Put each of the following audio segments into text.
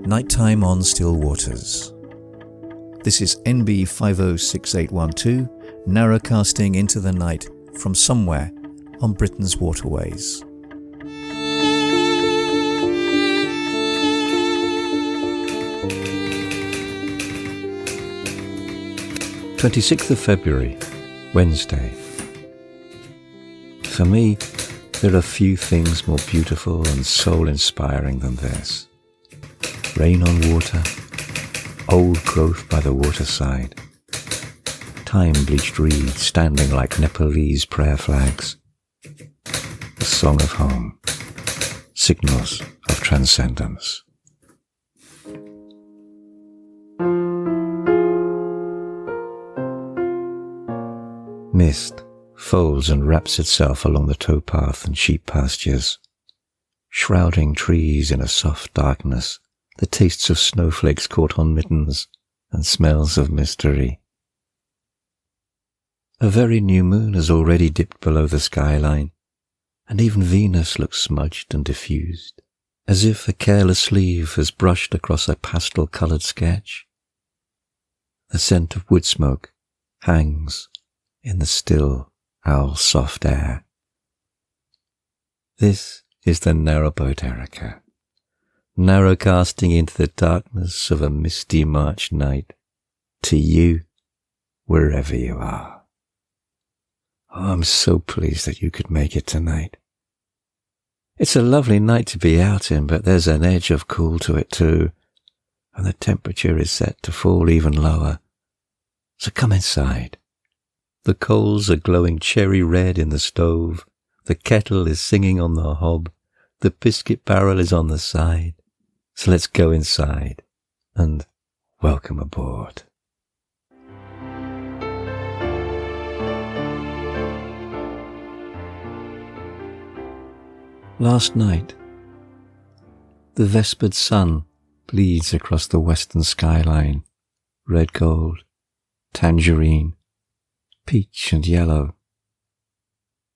Nighttime on Still Waters. This is NB 506812, narrowcasting into the night from somewhere on Britain's waterways. 26th of February, Wednesday. For me, there are few things more beautiful and soul-inspiring than this. Rain on water, old growth by the waterside, time-bleached reeds standing like Nepalese prayer flags, the song of home, signals of transcendence. Mist folds and wraps itself along the towpath and sheep pastures, shrouding trees in a soft darkness that tastes of snowflakes caught on mittens and smells of mystery. A very new moon has already dipped below the skyline, and even Venus looks smudged and diffused, as if a careless sleeve has brushed across a pastel-coloured sketch. The scent of wood smoke hangs in the still, owl-soft air. This is the narrowboat Erica, narrowcasting into the darkness of a misty March night, to you, wherever you are. Oh, I'm so pleased that you could make it tonight. It's a lovely night to be out in, but there's an edge of cool to it too, and the temperature is set to fall even lower. So come inside. The coals are glowing cherry red in the stove, the kettle is singing on the hob, the biscuit barrel is on the side. So let's go inside and welcome aboard. Last night, the vespered sun bleeds across the western skyline, red gold, tangerine, peach and yellow.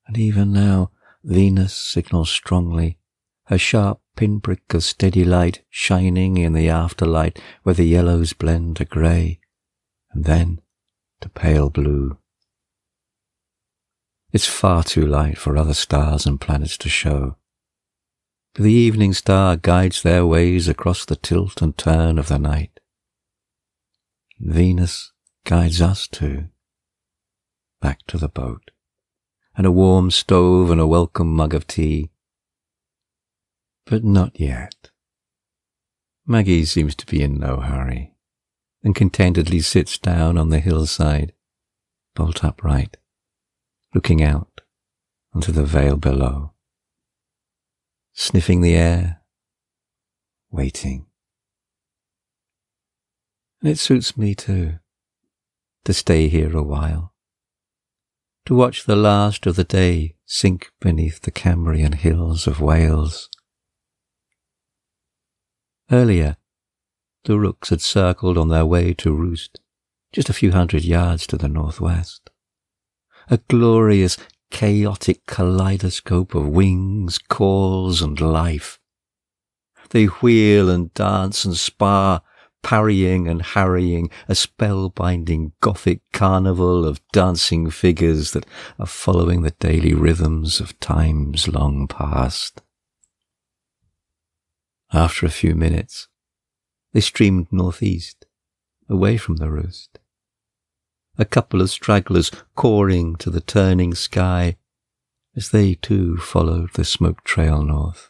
And even now, Venus signals strongly, her sharp pinprick of steady light shining in the afterlight where the yellows blend to grey, and then to pale blue. It's far too light for other stars and planets to show, but the evening star guides their ways across the tilt and turn of the night. Venus guides us too, back to the boat, and a warm stove and a welcome mug of tea. But not yet. Maggie seems to be in no hurry, and contentedly sits down on the hillside, bolt upright, looking out onto the vale below, sniffing the air, waiting. And it suits me too, to stay here a while, to watch the last of the day sink beneath the Cambrian hills of Wales. Earlier, the rooks had circled on their way to roost, just a few hundred yards to the northwest. A glorious, chaotic kaleidoscope of wings, calls, and life. They wheel and dance and spar, parrying and harrying, a spellbinding Gothic carnival of dancing figures that are following the daily rhythms of times long past. After a few minutes, they streamed northeast, away from the roost. A couple of stragglers cawing to the turning sky as they too followed the smoke trail north.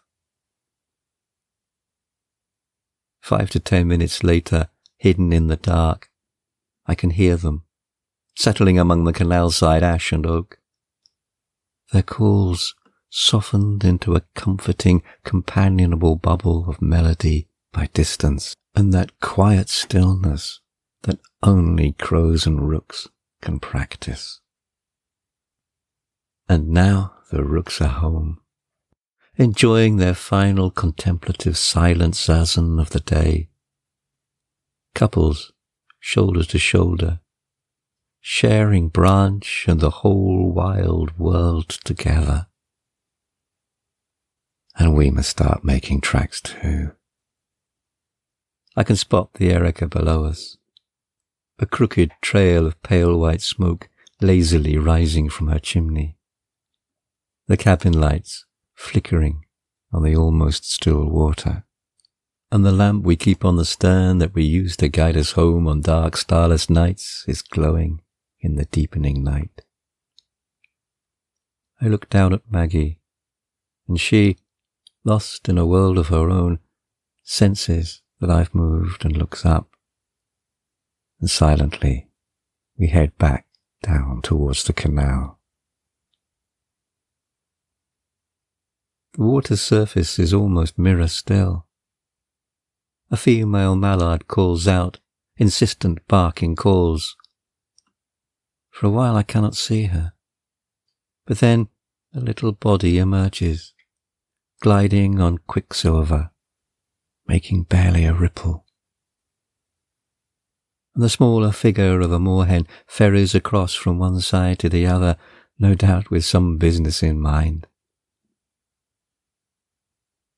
5 to 10 minutes later, hidden in the dark, I can hear them, settling among the canal-side ash and oak. Their calls softened into a comforting, companionable bubble of melody by distance, and that quiet stillness that only crows and rooks can practice. And now the rooks are home, enjoying their final contemplative silent zazen of the day. Couples, shoulder to shoulder, sharing branch and the whole wild world together. And we must start making tracks too. I can spot the Erica below us, a crooked trail of pale white smoke lazily rising from her chimney. The cabin lights flickering on the almost still water, and the lamp we keep on the stern that we use to guide us home on dark, starless nights is glowing in the deepening night. I look down at Maggie, and she, lost in a world of her own, senses that I've moved and looks up. And silently, we head back down towards the canal. The water's surface is almost mirror still. A female mallard calls out, insistent barking calls. For a while I cannot see her, but then a little body emerges, gliding on quicksilver, making barely a ripple. And the smaller figure of a moorhen ferries across from one side to the other, no doubt with some business in mind.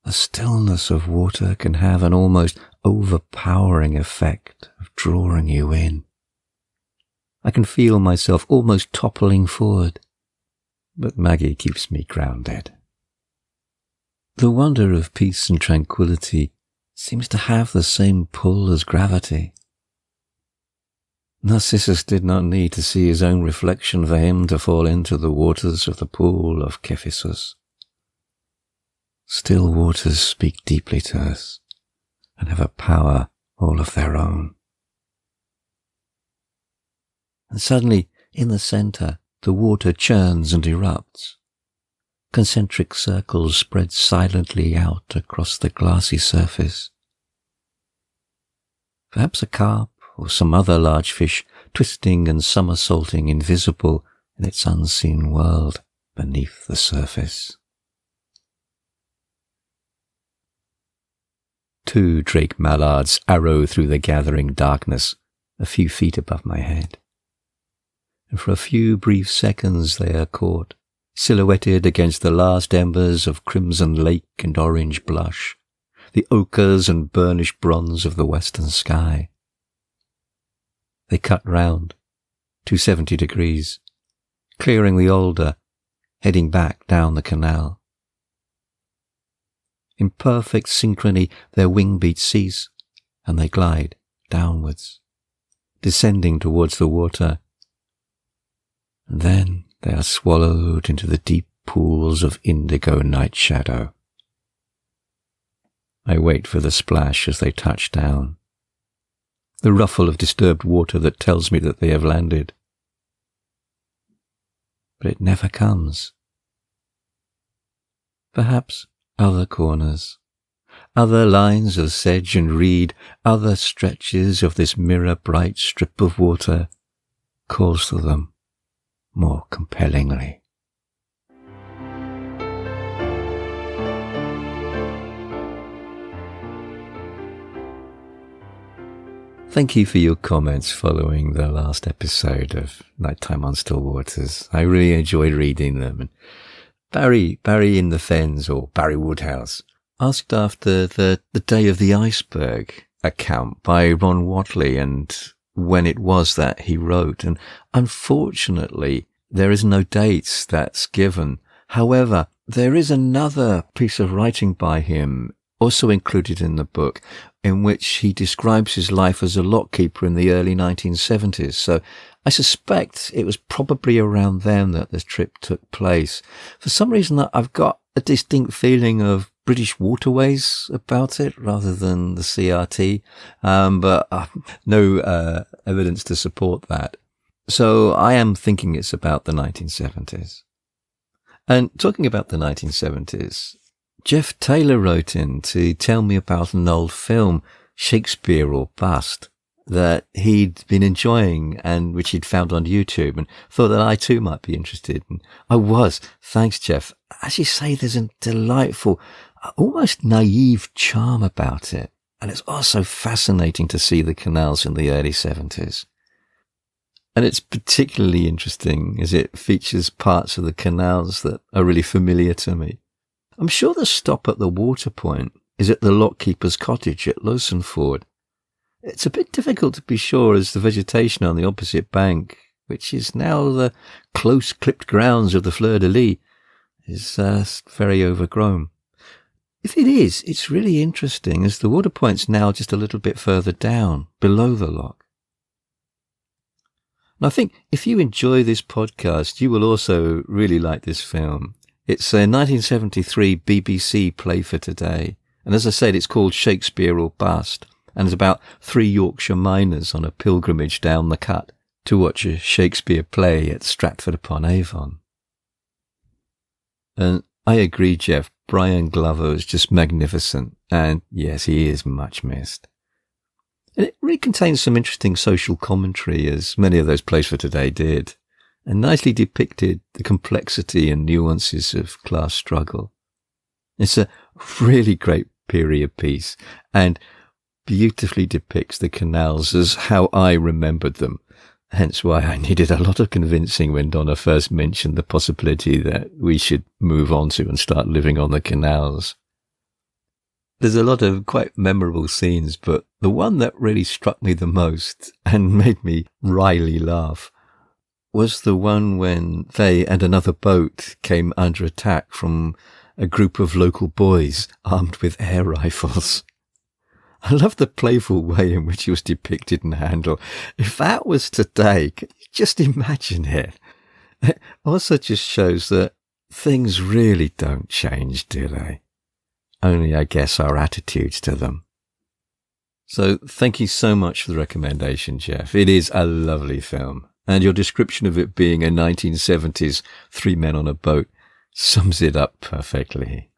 The stillness of water can have an almost overpowering effect of drawing you in. I can feel myself almost toppling forward, but Maggie keeps me grounded. The wonder of peace and tranquility seems to have the same pull as gravity. Narcissus did not need to see his own reflection for him to fall into the waters of the pool of Cephissus. Still waters speak deeply to us and have a power all of their own. And suddenly, in the centre, the water churns and erupts. Concentric circles spread silently out across the glassy surface. Perhaps a carp or some other large fish twisting and somersaulting invisible in its unseen world beneath the surface. 2 drake mallards arrow through the gathering darkness a few feet above my head. And for a few brief seconds they are caught, silhouetted against the last embers of crimson lake and orange blush, the ochres and burnished bronze of the western sky. They cut round, 270 degrees, clearing the Alder, heading back down the canal. In perfect synchrony their wing beats cease, and they glide downwards, descending towards the water. And then they are swallowed into the deep pools of indigo night shadow. I wait for the splash as they touch down, the ruffle of disturbed water that tells me that they have landed. But it never comes. Perhaps other corners, other lines of sedge and reed, other stretches of this mirror-bright strip of water calls to them more compellingly. Thank you for your comments following the last episode of Nighttime on Still Waters. I really enjoyed reading them. And Barry in the Fens, or Barry Woodhouse, asked after the Day of the Iceberg account by Ron Whatley and when it was that he wrote. And unfortunately, there is no dates that's given. However, there is another piece of writing by him also included in the book, in which he describes his life as a lockkeeper in the early 1970s. So I suspect it was probably around then that this trip took place. For some reason, I've got a distinct feeling of British waterways about it rather than the CRT, but no evidence to support that. So I am thinking it's about the 1970s. And talking about the 1970s, Jeff Taylor wrote in to tell me about an old film, Shakespeare or Bust, that he'd been enjoying and which he'd found on YouTube, and thought that I too might be interested. And I was. Thanks, Jeff. As you say, there's a delightful, almost naive charm about it. And it's also fascinating to see the canals in the early 70s. And it's particularly interesting as it features parts of the canals that are really familiar to me. I'm sure the stop at the water point is at the lockkeeper's cottage at Lowsonford. It's a bit difficult to be sure as the vegetation on the opposite bank, which is now the close-clipped grounds of the fleur-de-lis, is very overgrown. If it is, it's really interesting as the water point's now just a little bit further down, below the lock. And I think if you enjoy this podcast, you will also really like this film. It's a 1973 BBC play for today. And as I said, it's called Shakespeare or Bust. And it's about 3 Yorkshire miners on a pilgrimage down the Cut to watch a Shakespeare play at Stratford-upon-Avon. And I agree, Jeff, Brian Glover is just magnificent. And yes, he is much missed. And it really contains some interesting social commentary, as many of those plays for today did, and nicely depicted the complexity and nuances of class struggle. It's a really great period piece and beautifully depicts the canals as how I remembered them, hence why I needed a lot of convincing when Donna first mentioned the possibility that we should move on to and start living on the canals. There's a lot of quite memorable scenes, but the one that really struck me the most and made me wryly laugh was the one when they and another boat came under attack from a group of local boys armed with air rifles. I love the playful way in which it was depicted and handled. If that was today, can you just imagine it? It also just shows that things really don't change, do they? Only, I guess, our attitudes to them. So thank you so much for the recommendation, Jeff. It is a lovely film. And your description of it being a 1970s 3 men on a boat sums it up perfectly.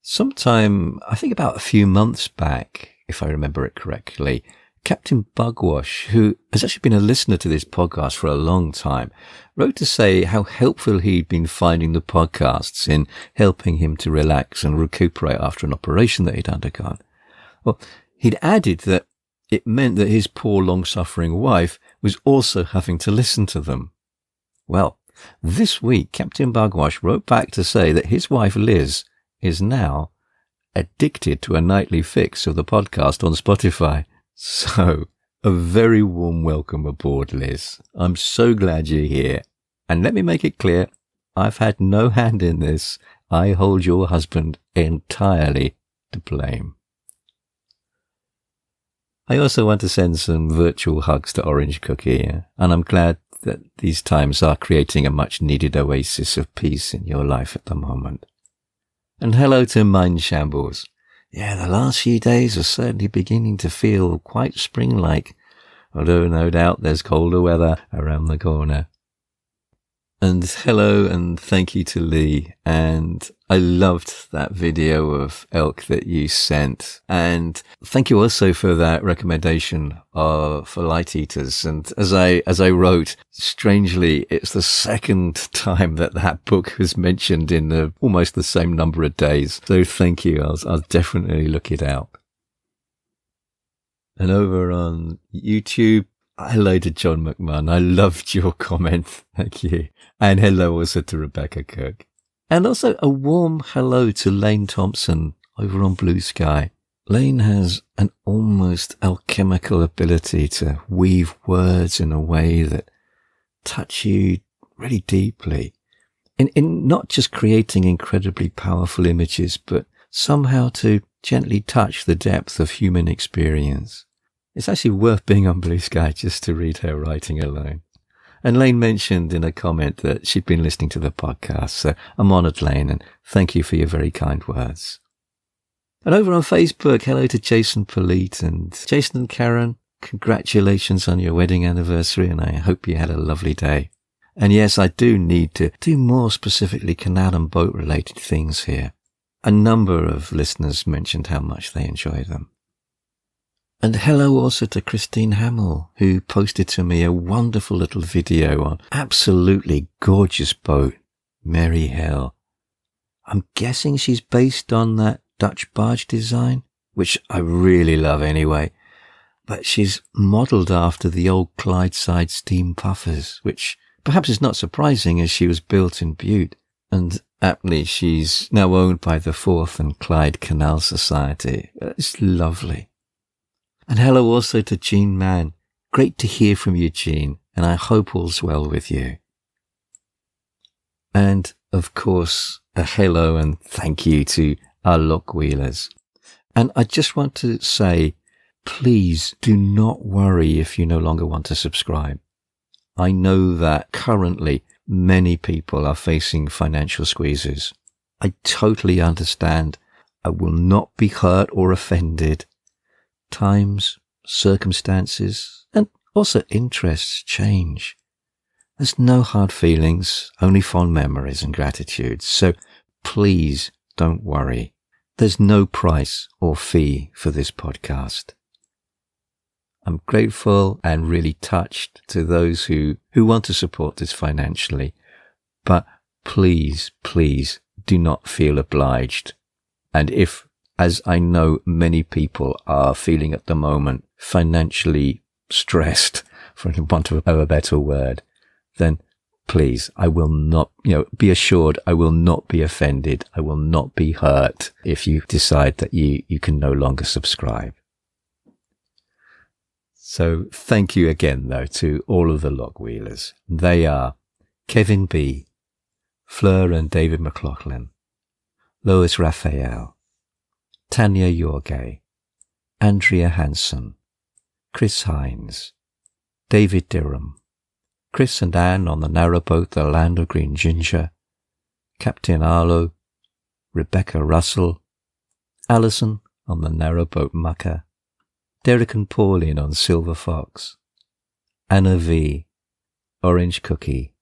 Sometime, I think about a few months back, if I remember it correctly, Captain Bugwash, who has actually been a listener to this podcast for a long time, wrote to say how helpful he'd been finding the podcasts in helping him to relax and recuperate after an operation that he'd undergone. Well, he'd added that it meant that his poor long-suffering wife was also having to listen to them. Well, this week, Captain Bugwash wrote back to say that his wife Liz is now addicted to a nightly fix of the podcast on Spotify. So, a very warm welcome aboard, Liz. I'm so glad you're here. And let me make it clear, I've had no hand in this. I hold your husband entirely to blame. I also want to send some virtual hugs to Orange Cookie, and I'm glad that these times are creating a much-needed oasis of peace in your life at the moment. And hello to Mind Shambles. Yeah, the last few days are certainly beginning to feel quite spring-like, although no doubt there's colder weather around the corner. And hello and thank you to Lee. And I loved that video of elk that you sent. And thank you also for that recommendation for Light Eaters. And as I wrote, strangely, it's the second time that book was mentioned in almost the same number of days. So thank you. I'll definitely look it out. And over on YouTube, hello to John McMahon. I loved your comment. Thank you. And hello also to Rebecca Cook. And also a warm hello to Lane Thompson over on Blue Sky. Lane has an almost alchemical ability to weave words in a way that touch you really deeply. In not just creating incredibly powerful images, but somehow to gently touch the depth of human experience. It's actually worth being on Blue Sky just to read her writing alone. And Lane mentioned in a comment that she'd been listening to the podcast, so I'm honoured, Lane, and thank you for your very kind words. And over on Facebook, hello to Jason Polite, and Jason and Karen, congratulations on your wedding anniversary, and I hope you had a lovely day. And yes, I do need to do more specifically canal and boat related things here. A number of listeners mentioned how much they enjoy them. And hello also to Christine Hamill, who posted to me a wonderful little video on absolutely gorgeous boat, Mary Hell. I'm guessing she's based on that Dutch barge design, which I really love anyway. but she's modelled after the old Clydeside steam puffers, which perhaps is not surprising as she was built in Bute, and aptly she's now owned by the Forth and Clyde Canal Society. It's lovely. And hello also to Jean Mann. Great to hear from you, Jean, and I hope all's well with you. And, of course, a hello and thank you to our Lockwheelers. And I just want to say, please do not worry if you no longer want to subscribe. I know that currently many people are facing financial squeezes. I totally understand. I will not be hurt or offended. Times, circumstances, and also interests change. There's no hard feelings, only fond memories and gratitude. So please don't worry. There's no price or fee for this podcast. I'm grateful and really touched to those who want to support this financially. But please do not feel obliged. And if, as I know many people are feeling at the moment, financially stressed, for want of a better word, then please, I will not, be assured I will not be offended. I will not be hurt if you decide that you can no longer subscribe. So thank you again, though, to all of the Lockwheelers. They are Kevin B., Fleur and David McLaughlin, Lois Raphael, Tanya Yorgay, Andrea Hansen, Chris Hines, David Dirham, Chris and Anne on the narrowboat The Land of Green Ginger, Captain Arlo, Rebecca Russell, Alison on the narrowboat Mucker, Derek and Pauline on Silver Fox, Anna V, Orange Cookie,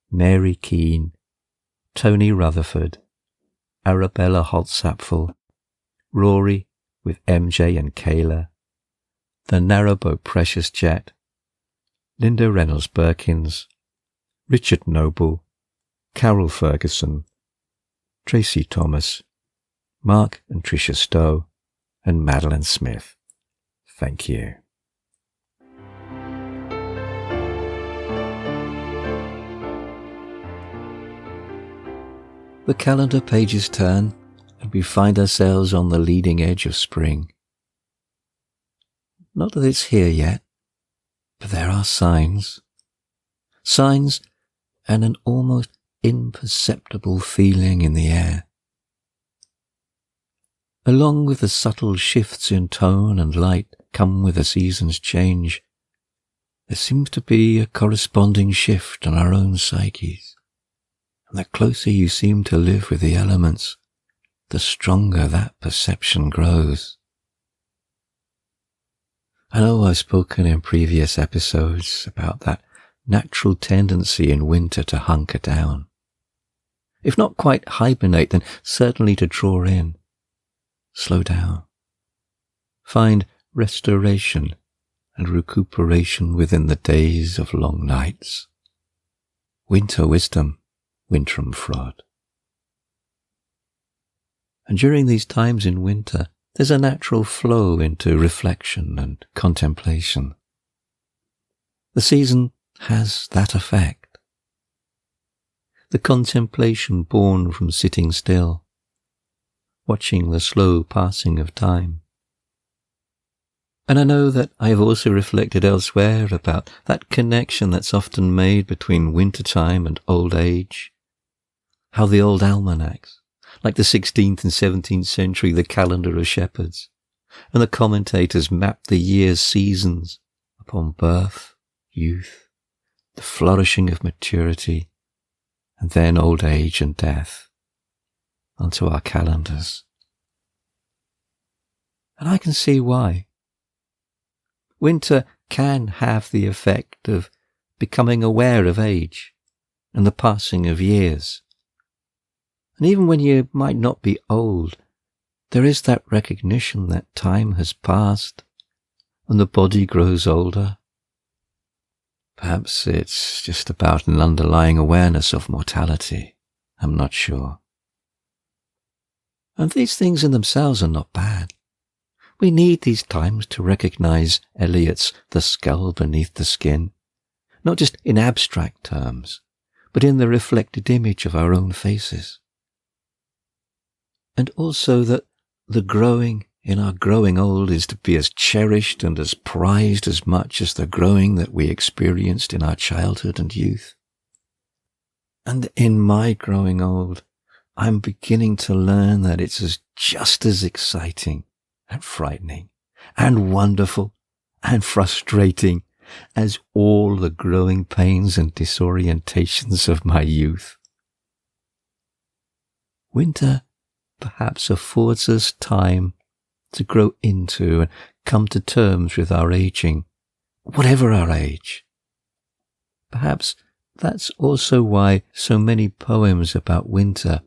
Mary Keane, Tony Rutherford, Arabella Holtzapfel, Rory with MJ and Kayla, the narrowboat Precious Jet, Linda Reynolds Birkins, Richard Noble, Carol Ferguson, Tracy Thomas, Mark and Tricia Stowe, and Madeline Smith. Thank you. The calendar pages turn, and we find ourselves on the leading edge of spring. Not that it's here yet, but there are signs. Signs and an almost imperceptible feeling in the air. Along with the subtle shifts in tone and light come with the season's change, there seems to be a corresponding shift in our own psyches. And the closer you seem to live with the elements, the stronger that perception grows. I know I've spoken in previous episodes about that natural tendency in winter to hunker down. If not quite hibernate, then certainly to draw in, slow down, find restoration and recuperation within the days of long nights. Winter wisdom, Wintram Frod. And during these times in winter, there's a natural flow into reflection and contemplation. The season has that effect. The contemplation born from sitting still, watching the slow passing of time. And I know that I have also reflected elsewhere about that connection that's often made between wintertime and old age, how the old almanacs, like the 16th and 17th century, the calendar of shepherds, and the commentators mapped the year's seasons upon birth, youth, the flourishing of maturity, and then old age and death, onto our calendars. And I can see why. Winter can have the effect of becoming aware of age and the passing of years. And even when you might not be old, there is that recognition that time has passed and the body grows older. Perhaps it's just about an underlying awareness of mortality. I'm not sure. And these things in themselves are not bad. We need these times to recognize Eliot's "the skull beneath the skin," not just in abstract terms, but in the reflected image of our own faces. And also that the growing in our growing old is to be as cherished and as prized as much as the growing that we experienced in our childhood and youth. And in my growing old, I'm beginning to learn that it's just as exciting and frightening and wonderful and frustrating as all the growing pains and disorientations of my youth. Winter perhaps affords us time to grow into and come to terms with our aging, whatever our age. Perhaps that's also why so many poems about winter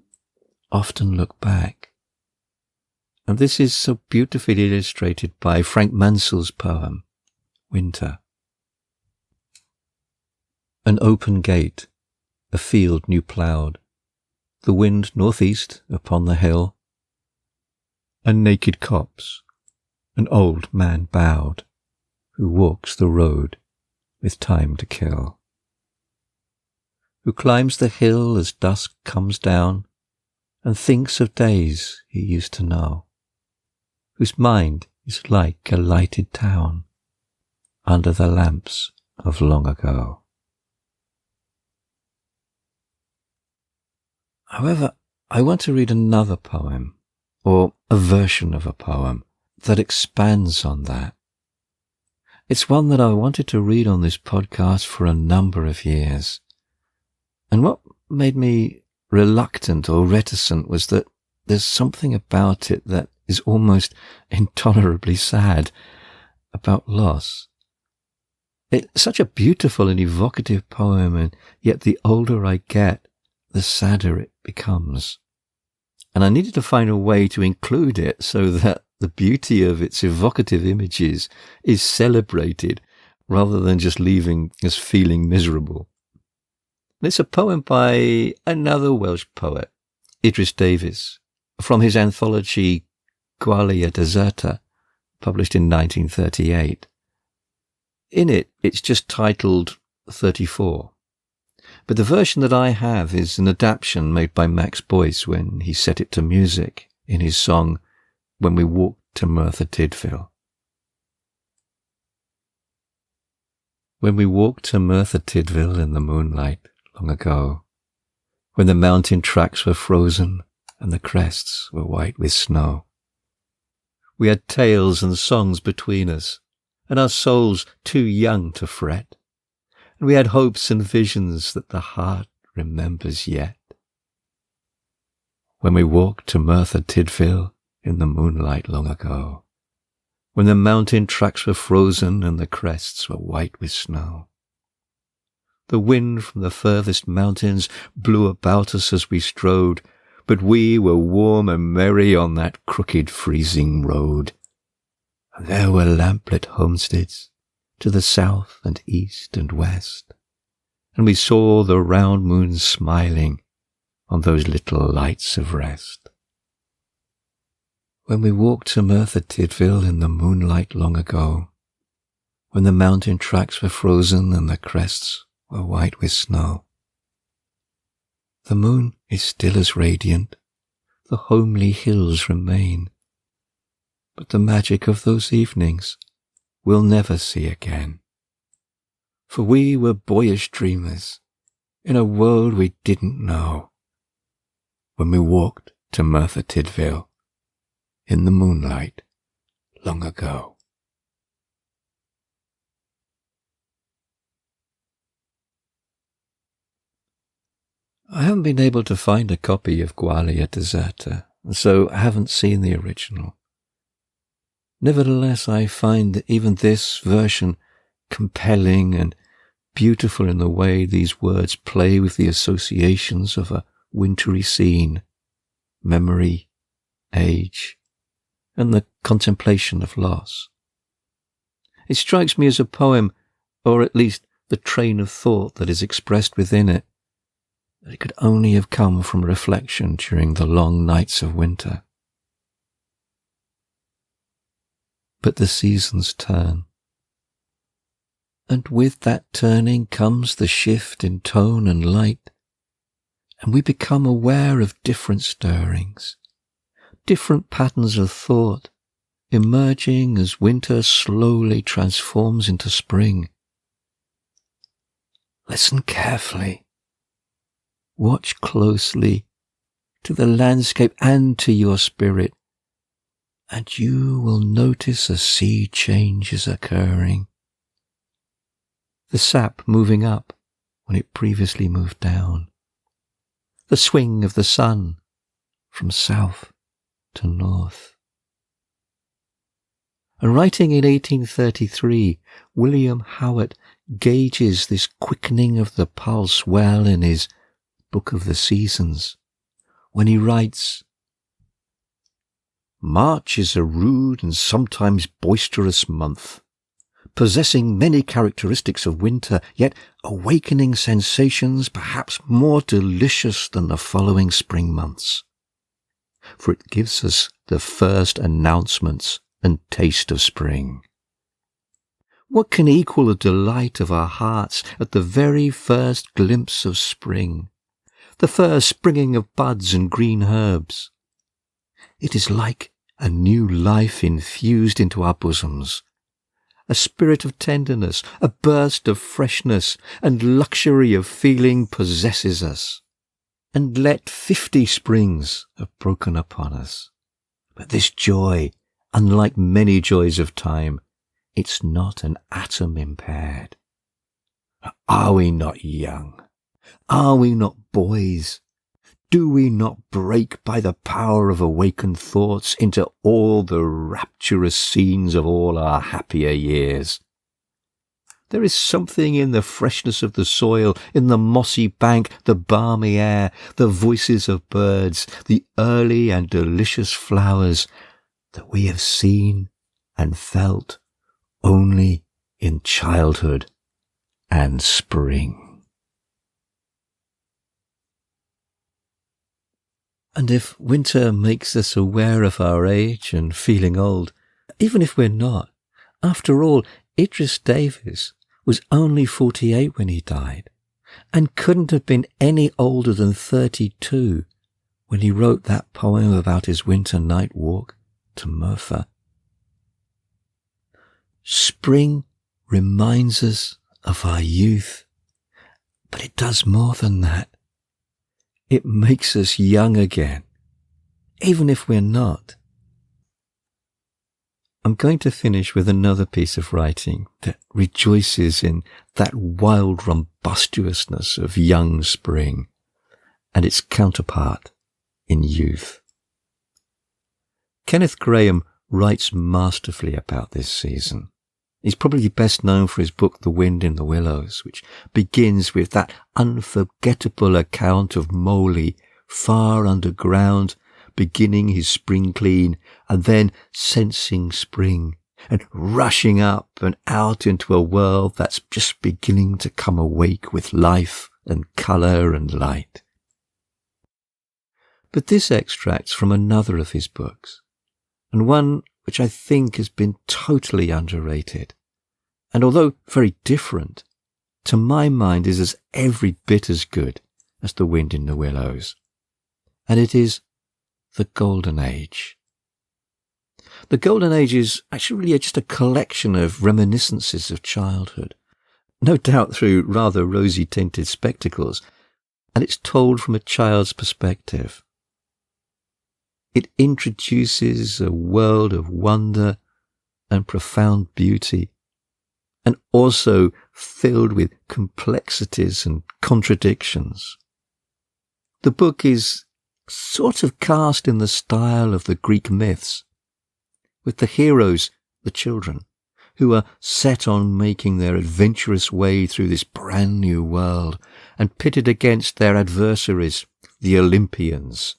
often look back. And this is so beautifully illustrated by Frank Mansell's poem, Winter. An open gate, a field new ploughed, the wind northeast upon the hill, a naked copse, an old man bowed, who walks the road with time to kill, who climbs the hill as dusk comes down, and thinks of days he used to know, whose mind is like a lighted town under the lamps of long ago. However, I want to read another poem, or a version of a poem, that expands on that. It's one that I wanted to read on this podcast for a number of years. And what made me reluctant or reticent was that there's something about it that is almost intolerably sad, about loss. It's such a beautiful and evocative poem, and yet the older I get, the sadder it becomes. And I needed to find a way to include it so that the beauty of its evocative images is celebrated rather than just leaving us feeling miserable. It's a poem by another Welsh poet, Idris Davies, from his anthology Gwalia Deserta, published in 1938. In it, it's just titled 34. But the version that I have is an adaptation made by Max Boyce when he set it to music in his song When We Walked to Merthyr Tydfil. When we walked to Merthyr Tydfil in the moonlight long ago, when the mountain tracks were frozen and the crests were white with snow, we had tales and songs between us, and our souls too young to fret, and we had hopes and visions that the heart remembers yet. When we walked to Merthyr Tydfil in the moonlight long ago, when the mountain tracks were frozen and the crests were white with snow, the wind from the furthest mountains blew about us as we strode, but we were warm and merry on that crooked freezing road. And there were lamplit homesteads to the south and east and west, and we saw the round moon smiling on those little lights of rest. When we walked to Merthyr Tydfil in the moonlight long ago, when the mountain tracks were frozen and the crests were white with snow, the moon is still as radiant, the homely hills remain, but the magic of those evenings we'll never see again. For we were boyish dreamers in a world we didn't know, when we walked to Merthyr Tydfil in the moonlight long ago. I haven't been able to find a copy of Gwalia Deserta, so I haven't seen the original. Nevertheless, I find that even this version compelling and beautiful in the way these words play with the associations of a wintry scene, memory, age, and the contemplation of loss. It strikes me as a poem, or at least the train of thought that is expressed within it, that it could only have come from reflection during the long nights of winter. but the seasons turn. And with that turning comes the shift in tone and light, and we become aware of different stirrings, different patterns of thought, emerging as winter slowly transforms into spring. Listen carefully. Watch closely to the landscape and to your spirit, and you will notice a sea change is occurring. The sap moving up when it previously moved down. The swing of the sun from south to north. And writing in 1833, William Howitt gauges this quickening of the pulse well in his Book of the Seasons, when he writes, "March is a rude and sometimes boisterous month, possessing many characteristics of winter, yet awakening sensations perhaps more delicious than the following spring months. For it gives us the first announcements and taste of spring. What can equal the delight of our hearts at the very first glimpse of spring, the first springing of buds and green herbs? It is like a new life infused into our bosoms, a spirit of tenderness, a burst of freshness, and luxury of feeling possesses us. And let 50 springs have broken upon us, but this joy, unlike many joys of time, it's not an atom impaired. Are we not young? Are we not boys? Do we not break by the power of awakened thoughts into all the rapturous scenes of all our happier years? There is something in the freshness of the soil, in the mossy bank, the balmy air, the voices of birds, the early and delicious flowers that we have seen and felt only in childhood and spring." And if winter makes us aware of our age and feeling old, even if we're not, after all, Idris Davies was only 48 when he died, and couldn't have been any older than 32 when he wrote that poem about his winter night walk to Merthyr. Spring reminds us of our youth, but it does more than that. It makes us young again, even if we're not. I'm going to finish with another piece of writing that rejoices in that wild rumbustuousness of young spring and its counterpart in youth. Kenneth Grahame writes masterfully about this season. He's probably best known for his book The Wind in the Willows, which begins with that unforgettable account of Moley far underground, beginning his spring clean, and then sensing spring, and rushing up and out into a world that's just beginning to come awake with life and colour and light. But this extract's from another of his books, and one which I think has been totally underrated, and although very different, to my mind is as every bit as good as The Wind in the Willows. And it is The Golden Age. The Golden Age is actually really just a collection of reminiscences of childhood, no doubt through rather rosy-tinted spectacles, and it's told from a child's perspective. It introduces a world of wonder and profound beauty, and also filled with complexities and contradictions. The book is sort of cast in the style of the Greek myths, with the heroes, the children, who are set on making their adventurous way through this brand new world, and pitted against their adversaries, the Olympians,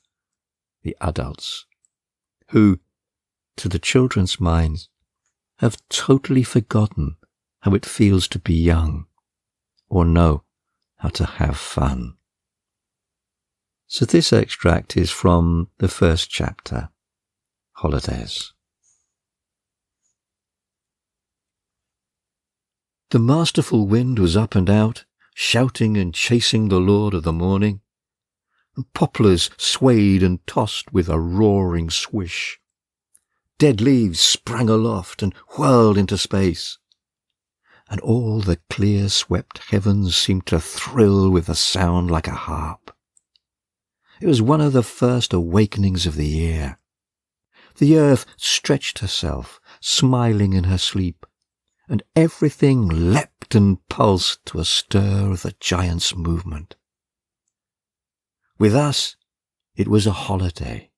the adults, who, to the children's minds, have totally forgotten how it feels to be young, or know how to have fun. So this extract is from the first chapter, Holidays. The masterful wind was up and out, shouting and chasing the lord of the morning, and poplars swayed and tossed with a roaring swish. Dead leaves sprang aloft and whirled into space, and all the clear-swept heavens seemed to thrill with a sound like a harp. It was one of the first awakenings of the year. The earth stretched herself, smiling in her sleep, and everything leapt and pulsed to a stir of the giant's movement. With us, it was a holiday.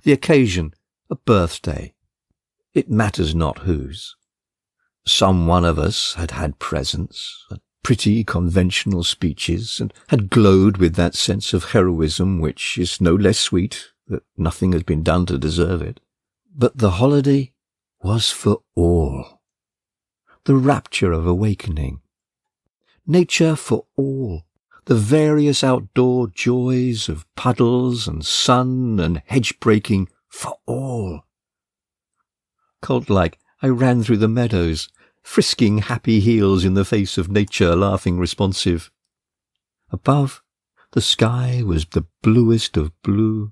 The occasion, a birthday. It matters not whose. Some one of us had had presents, and pretty conventional speeches, and had glowed with that sense of heroism which is no less sweet, that nothing has been done to deserve it. But the holiday was for all. The rapture of awakening. Nature for all. The various outdoor joys of puddles and sun and hedge-breaking for all. Colt-like, I ran through the meadows, frisking happy heels in the face of nature, laughing responsive. Above, the sky was the bluest of blue.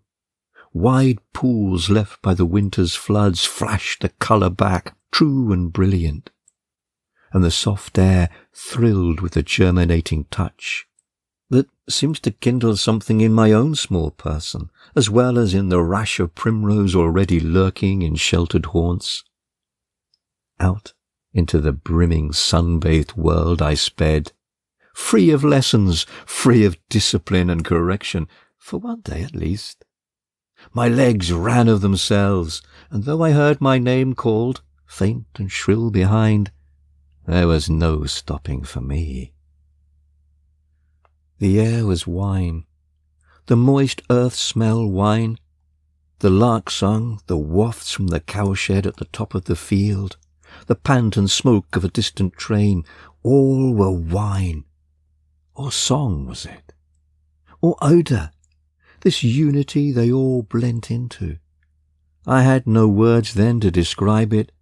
Wide pools left by the winter's floods flashed a colour back, true and brilliant, and the soft air thrilled with a germinating touch that seems to kindle something in my own small person, as well as in the rash of primrose already lurking in sheltered haunts. Out into the brimming sun-bathed world I sped, free of lessons, free of discipline and correction, for one day at least. My legs ran of themselves, and though I heard my name called, faint and shrill behind, there was no stopping for me. The air was wine, the moist earth smell wine, the lark sung, the wafts from the cowshed at the top of the field, the pant and smoke of a distant train, all were wine. Or song was it? Or odour? This unity they all blent into. I had no words then to describe it,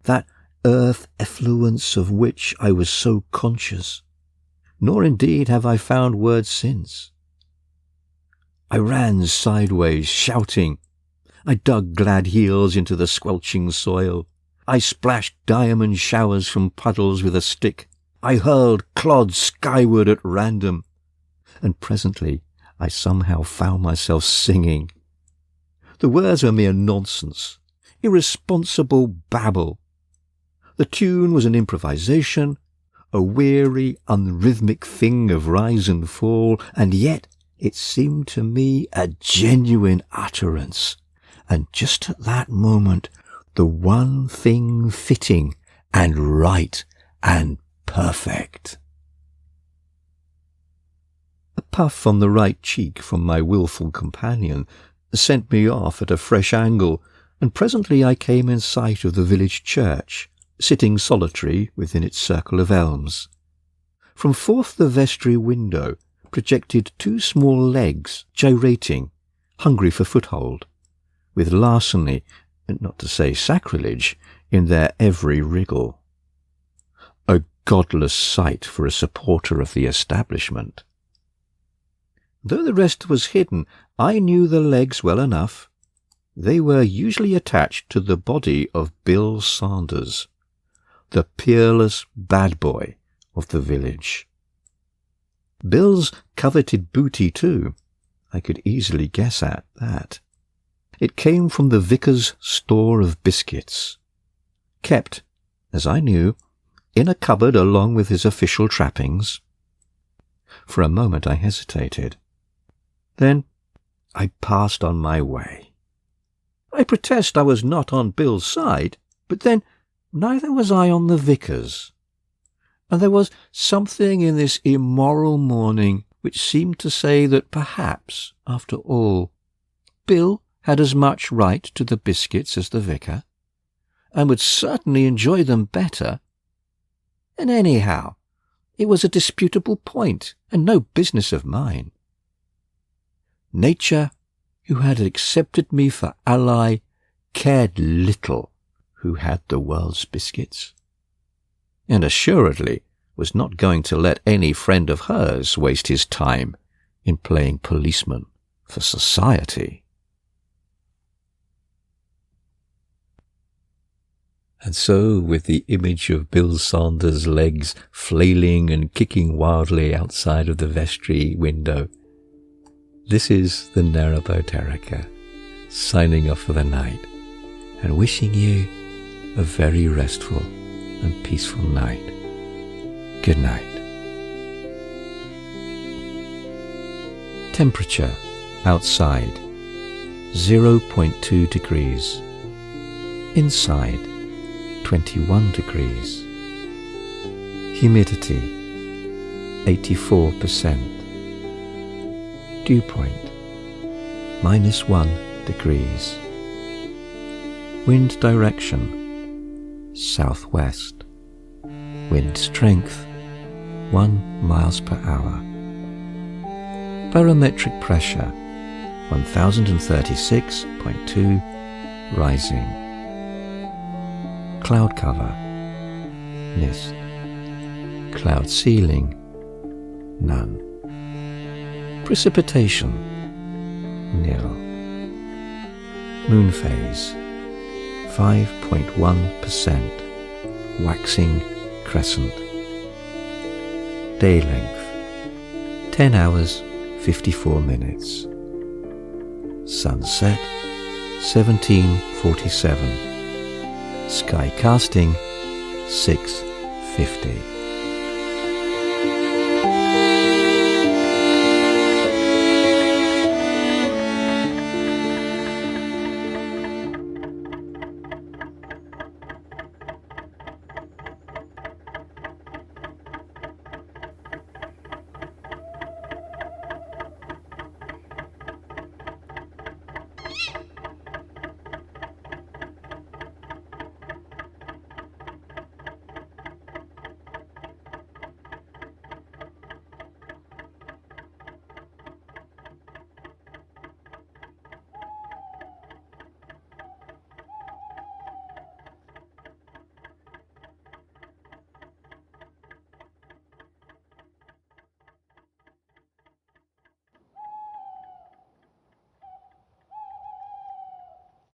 that earth effluence of which I was so conscious, nor indeed have I found words since. I ran sideways, shouting. I dug glad heels into the squelching soil. I splashed diamond showers from puddles with a stick. I hurled clods skyward at random, and presently I somehow found myself singing. The words were mere nonsense, irresponsible babble. The tune was an improvisation, a weary, unrhythmic thing of rise and fall, and yet it seemed to me a genuine utterance, and just at that moment the one thing fitting and right and perfect. A puff on the right cheek from my wilful companion sent me off at a fresh angle, and presently I came in sight of the village church, sitting solitary within its circle of elms. From forth the vestry window projected two small legs, gyrating, hungry for foothold, with larceny, not to say sacrilege, in their every wriggle. A godless sight for a supporter of the establishment. Though the rest was hidden, I knew the legs well enough. They were usually attached to the body of Bill Sanders, the peerless bad boy of the village. Bill's coveted booty, too, I could easily guess at that. It came from the vicar's store of biscuits, kept, as I knew, in a cupboard along with his official trappings. For a moment I hesitated. Then I passed on my way. I protest I was not on Bill's side, but then neither was I on the vicar's. And there was something in this immoral morning which seemed to say that perhaps, after all, Bill had as much right to the biscuits as the vicar, and would certainly enjoy them better. And anyhow, it was a disputable point, and no business of mine. Nature, who had accepted me for ally, cared little who had the world's biscuits. and assuredly was not going to let any friend of hers waste his time in playing policeman for society. And so, with the image of Bill Saunders' legs flailing and kicking wildly outside of the vestry window, this is the Narrowboat Erica, signing off for the night and wishing you a very restful and peaceful night. Good night. Temperature outside 0.2 degrees. Inside 21 degrees. Humidity 84%. Dew point -1 degrees. Wind direction southwest. Wind strength 1 miles per hour. Barometric pressure 1036.2 rising. Cloud cover mist. Cloud ceiling none. Precipitation nil. Moon phase 5.1%. Waxing crescent. Day length 10 hours 54 minutes. Sunset 17:47. Sky casting 6:50.